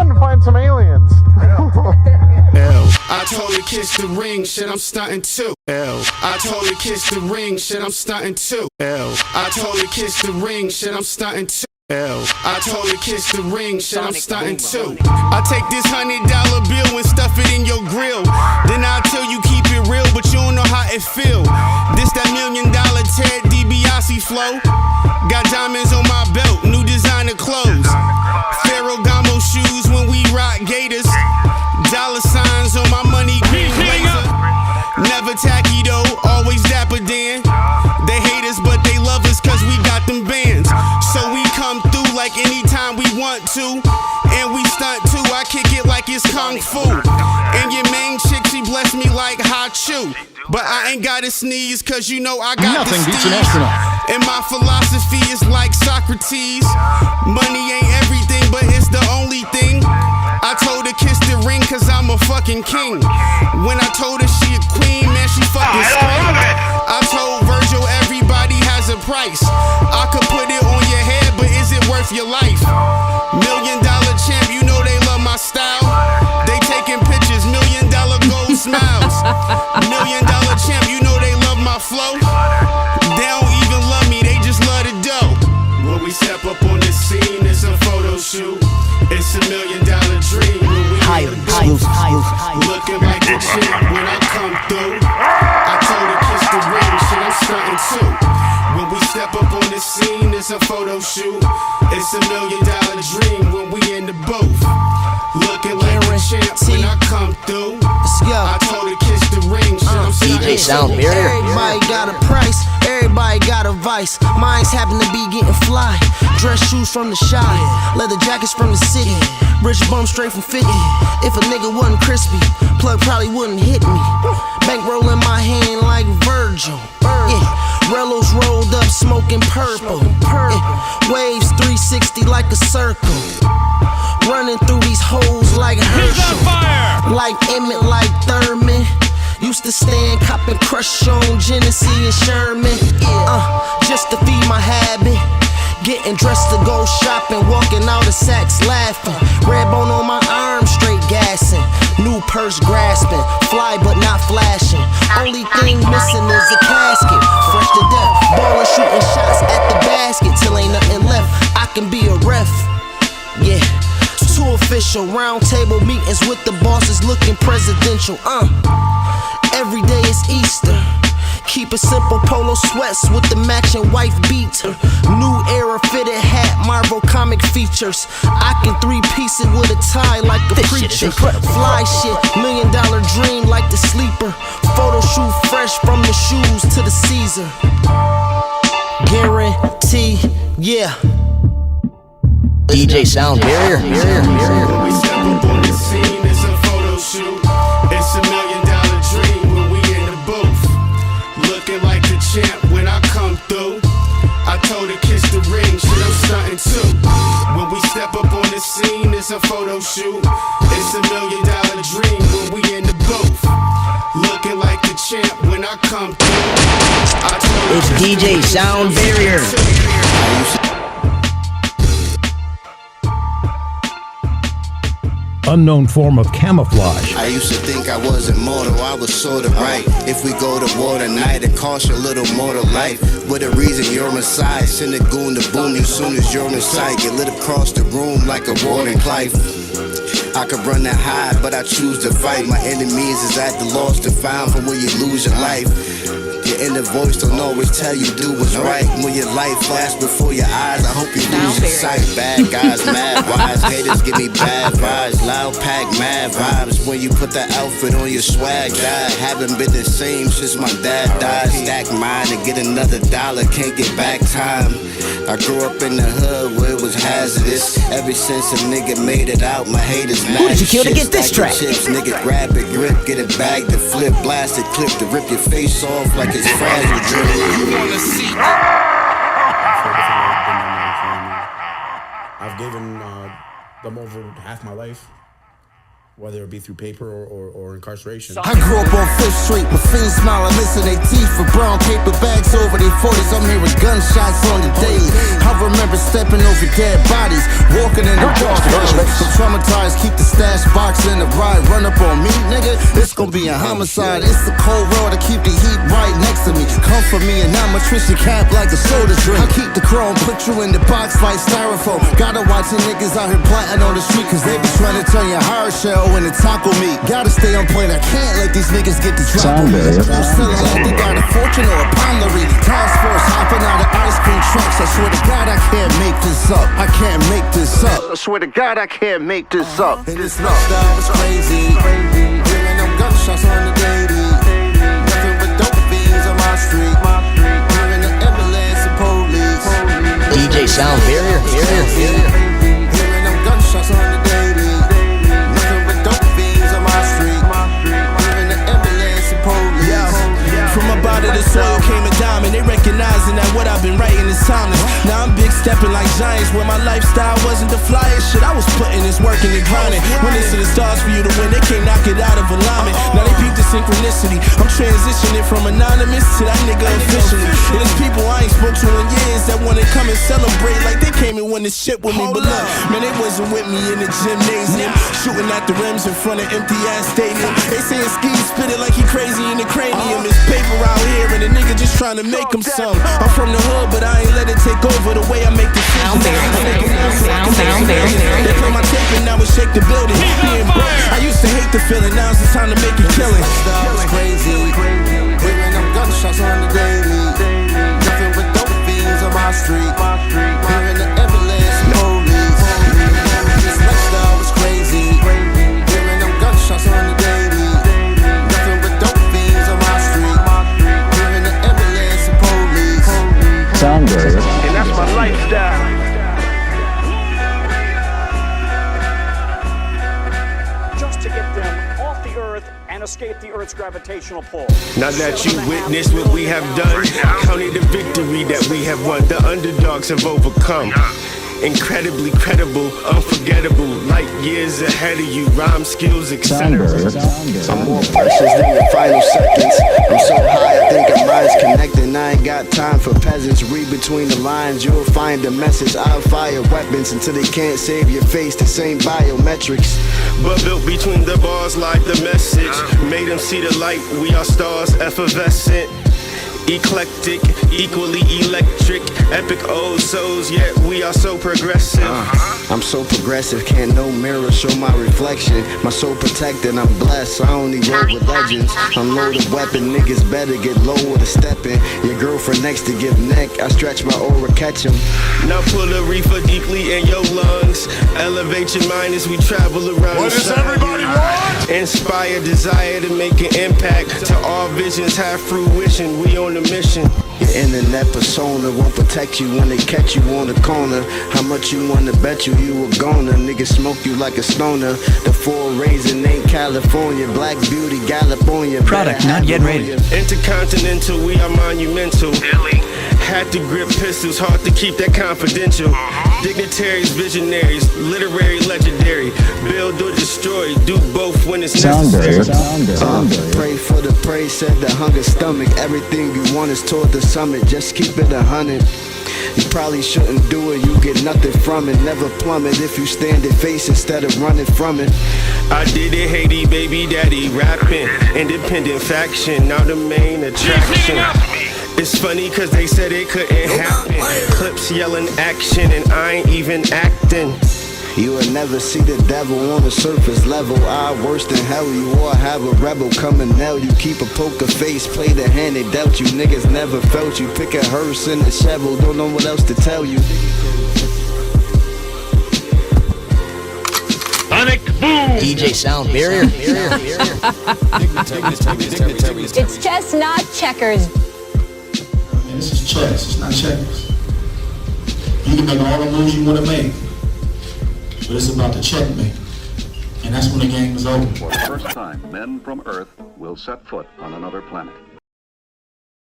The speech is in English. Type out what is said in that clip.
fun to find some aliens. I told her kiss the ring, shit I'm stunting too. I told her kiss the ring, shit I'm stunting too. I told her kiss the ring, shit I'm stunting too. I told her kiss the ring, shit I'm stunting too. I take this $100 bill and stuff it in your grill. Then I tell you keep it real, but you don't know how it feel. This that $1 million Ted DiBiase flow. Got diamonds on my belt, new designer clothes. Ferragamo shoes when we rock gators. Dollar signs on my money green blazer. Never tacky though, always dapper Dan. They hate us but they love us cause we got them bands. So we come through like anytime we want to. And we stunt too, I kick it like it's Kung Fu. And your main chick, she bless me like hot chew. But I ain't gotta sneeze cause you know I got Nothing the beats an steez. astronaut. And my philosophy is like Socrates. Money ain't everything but it's the only thing. I told her kiss the ring cause I'm a fucking king. When I told her she a queen, man, she fucking screamed. I told Virgil everybody has a price. I could put it on your head, but is it worth your life? $1 million champ, you know they love my style. They taking pictures, $1 million gold smiles. $1 million champ, you know they love my flow. They don't even love me, they just love the dough. When we step up on the scene, it's a photo shoot. It's $1 million dream when we in the booth. Looking like the chick when I come through. I told her kiss the ring, shit I'm stunting too. When we step up on the scene, it's a photo shoot. It's $1 million dream when we in the booth. Looking like the champ when I come through. I told her kiss the ring, shit I'm stunting DJ Sound too. Barrier. Everybody got a price, everybody got a vice. Mine's happen to be getting fly. Dress shoes from the shy, leather jackets from the city. Rich bum straight from 50. If a nigga wasn't crispy, plug probably wouldn't hit me. Bankroll in my hand like Virgil. Rellos rolled up smoking purple. Waves 360 like a circle. Running through these holes like Herschel. Like Emmett, like Thurman. Used to stand copping crush on Genesee and Sherman. Just to feed my habit. Getting dressed to go shopping, walking out of Saks laughing. Red bone on my arm, straight gassing. New purse grasping, fly but not flashing. Only thing missing is a casket. Fresh to death, ballin' shooting shots at the basket till ain't nothing left. I can be a ref, yeah. Two official round table meetings with the bosses looking presidential. Every day is Easter. Keep it simple, polo sweats with the matching wife beater. New era fitted hat, Marvel comic features. I can three-piece it with a tie like a This preacher. shit is incredible. Fly shit, $1 million dream like the sleeper. Photo shoot fresh from the shoes to the Caesar. Guarantee, yeah. DJ Sound Barrier. When we step up on the scene, it's a photo shoot. It's $1 million dream when we in the booth. Looking like the champ when I come through. I told her kiss the ring, shit I'm stunting too. When we step up on the scene, it's a photo shoot. It's $1 million dream when we in the booth. Looking like the champ when I come through. I told her It's kiss the DJ ring, Sound shit I'm Barrier. stunting too. Unknown form of camouflage. I used to think I was immortal, I was sorta right. If we go to war tonight, it costs you a little more to life. With a reason, you're Messiah. Send a goon to boom you soon as you're in sight. Get lit across the room like a Warden Clive. I could run and hide, but I choose to fight. My enemies is at the loss to find from where you lose your life. Your inner voice don't always tell you do what's right. When your life flashes before your eyes, I hope you lose your sight. Bad guys, mad wise, haters give me bad vibes. Loud pack, mad vibes. When you put that outfit on, your swag died. Haven't been the same since my dad died. Stack mine to get another dollar, can't get back time. I grew up in the hood where it was hazardous. Ever since a nigga made it out, my haters mad. Who did you kill to get this track? Chips, nigga grab it, grip, get it back to flip, blast it, clip to rip your face off like it's fragile drip. You wanna see? I've given them over half my life. whether it be through paper or incarceration. I grew up on Fifth Street with fiends smiling, missing their teeth for brown paper bags over their 40s. I'm hearing gunshots on the daily. I remember stepping over dead bodies, walking in the dark alley. So traumatized, keep the stash box in the ride. Run up on me, nigga, it's gonna be a homicide. It's the cold world, I keep the heat right next to me. Come for me and I'ma twist your cap like a soda drink. I keep the chrome, put you in the box like styrofoam. Gotta watch the niggas out here plotting on the street, cause they be trying to turn your hard shell into taco meat. Gotta stay on point, I can't let these niggas get the drop on me. I'm selling like they got a fortune or a poundery. Task force hopping out of ice cream trucks. I swear to God I can't make this up. I can't make this up. I swear to God I can't make this up. And this lifestyle is crazy. Hearing them gunshots on the daily. Nothing but dope fiends on my street. Hearing the ambulance and police. DJ Sound Barrier. Hearing them gunshots on the daily. Nothing but dope fiends on my street. Hearing the ambulance and police. From up out of the soil came a diamond. They recognizing that what I've been writing is timeless. Now I'm big stepping like giants, where my lifestyle wasn't the flyest shit. I was putting this work in and grinding. When it's to the stars for you to win, they can't knock it out of alignment. Now they peep the synchronicity. I'm transitioning from anonymous to that nigga officially. And there's people I ain't spoke to in years that wanna come and celebrate like they came and won this shit with me. But look, man, they wasn't with me in the gymnasium, shooting at the rims in front of empty ass stadium. They saying Ski spit it like he crazy in the cranium. It's paper out here and a nigga just trying to make him some. I'm from the hood, but I ain't let it take over the way I make decisions. They play my tape and now it shake the building. Being broke, I used to hate the feeling. Now it's the time to make a killing. Lifestyle is crazy. Hearing them gunshots on the daily. Nothing but dope fiends on my street. Hearing the ambulance and police. This lifestyle is crazy. Hearing them gunshots on the daily. Nothing but dope fiends on my street. Hearing the ambulance and police. Sound Barrier. And that's my lifestyle. Just to get them off the earth and escape the earth's gravitational pull. Now that you witnessed what we have done, count it a victory that we have won. The underdogs have overcome. Incredibly credible, unforgettable, light years ahead of you, rhyme skills, etc. I'm more precious than the final seconds. I'm so high, I think our minds connected. And I ain't got time for peasants. Read between the lines, you'll find the message. I'll fire weapons until they can't save your face. The same biometrics. But built between the bars like the message. Made them see the light, we are stars, effervescent. Eclectic, equally electric, epic old souls, yet we are so progressive. I'm so progressive, can't no mirror show my reflection. My soul protected, I'm blessed, so I only work with legends. I'm loaded weapon, niggas better get lower to step in. Your girlfriend next to give neck, I stretch my aura, catch him. Now pull a reefer deeply in your lungs. Elevate your mind as we travel around. What does everybody want? Inspire desire to make an impact. To all visions have fruition, we on the mission. Your internet persona won't protect you when they catch you on the corner. How much you wanna bet you a goner? Niggas smoke you like a stoner. The 4 raisin ain't California. Black beauty gallop on your Product not yet rated. Intercontinental, we are monumental. Had to grip pistols, hard to keep that confidential. Dignitaries, visionaries, literary, legendary. Build or destroy, do both when it's necessary. Pray for the prey, said the hunger stomach. Everything you want is toward the summit, just keep it 100. You probably shouldn't do it, you get nothing from it. Never plummet if you stand and face instead of running from it. I did it, Haiti, baby daddy, rapping. Independent faction, now the main attraction. It's funny cause they said it couldn't happen. Clips yelling action and I ain't even acting. You will never see the devil on the surface level. I worse than hell, you all have a rebel come and nail you. Keep a poker face, play the hand they dealt you. Niggas never felt you, pick a hearse in the shovel. Don't know what else to tell you. Sonic Boom! DJ Sound Barrier. It's chess, not checkers. Man, this is chess, it's not checkers. You can make all the moves you want to make, but it's about the checkmate. And that's when the game is over. For the first time, men from Earth will set foot on another planet.